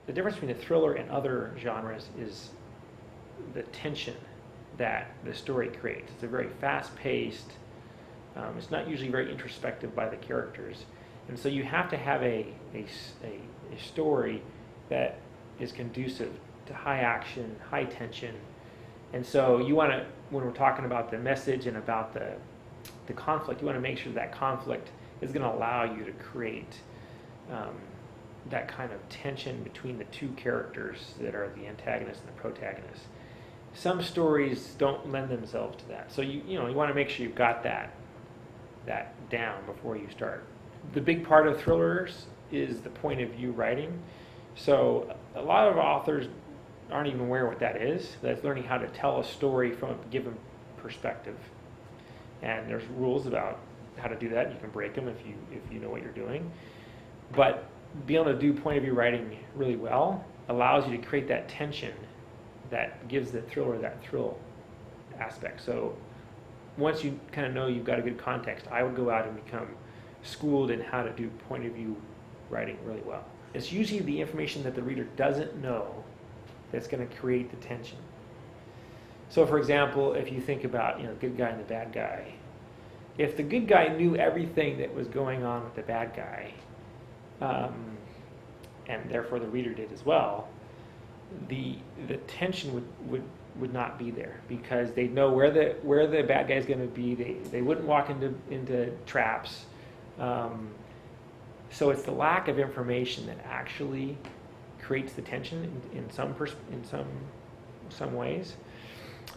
the difference between a thriller and other genres is the tension that the story creates. It's a very fast-paced, it's not usually very introspective by the characters. And so you have to have a story that is conducive to high action, high tension. And so you want to, when we're talking about the message and about the conflict, you want to make sure that conflict is going to allow you to create that kind of tension between the two characters that are the antagonist and the protagonist. Some stories don't lend themselves to that. So you want to make sure you've got that down before you start. The big part of thrillers is the point of view writing. So a lot of authors aren't even aware what that is. That's learning how to tell a story from a given perspective. And there's rules about how to do that. You can break them if you know what you're doing. But being able to do point of view writing really well allows you to create that tension that gives the thriller that thrill aspect. So once you kind of know you've got a good context, I would go out and become schooled in how to do point of view writing really well. It's usually the information that the reader doesn't know that's going to create the tension. So for example, if you think about the good guy and the bad guy, if the good guy knew everything that was going on with the bad guy, and therefore the reader did as well, the tension would not be there, because they know where the bad guy is going to be. They wouldn't walk into traps. So it's the lack of information that actually creates the tension in some ways.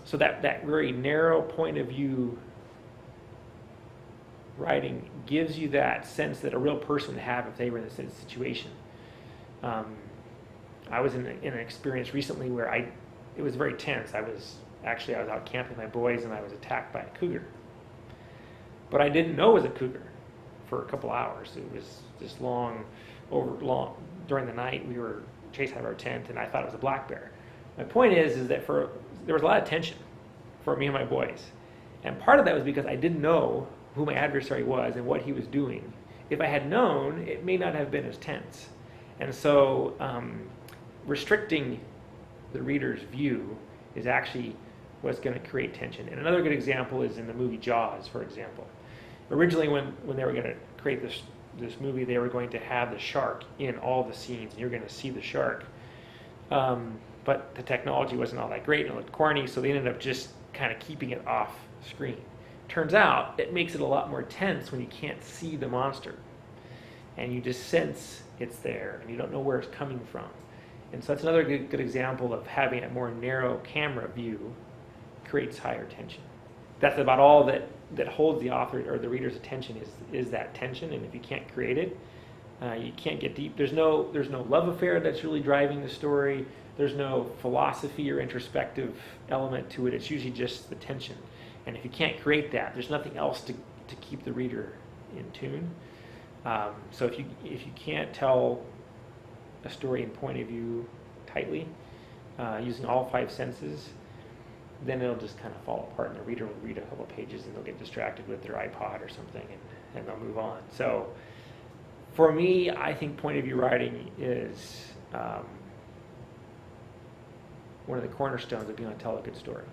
So that very narrow point of view writing gives you that sense that a real person would have if they were in this situation. I was in an experience recently where it was very tense. I was out camping with my boys and I was attacked by a cougar. But I didn't know it was a cougar for a couple hours. It was this long during the night. We were chasing out of our tent and I thought it was a black bear. My point is that there was a lot of tension for me and my boys. And part of that was because I didn't know who my adversary was and what he was doing. If I had known, it may not have been as tense. And so restricting the reader's view is actually what's going to create tension. And another good example is in the movie Jaws, for example. Originally, when they were going to create this movie, they were going to have the shark in all the scenes, and you're going to see the shark. But the technology wasn't all that great, and it looked corny, so they ended up just kind of keeping it off screen. Turns out, it makes it a lot more tense when you can't see the monster. And you just sense it's there, and you don't know where it's coming from. And so that's another good example of having a more narrow camera view creates higher tension. That's about all that holds the author or the reader's attention is that tension, and if you can't create it, you can't get deep. There's no love affair that's really driving the story. There's no philosophy or introspective element to it. It's usually just the tension. And if you can't create that, there's nothing else to keep the reader in tune. So if you can't tell a story in point of view tightly, using all five senses, then it'll just kind of fall apart, and the reader will read a couple of pages and they'll get distracted with their iPod or something, and they'll move on. So for me, I think point of view writing is one of the cornerstones of being able to tell a good story.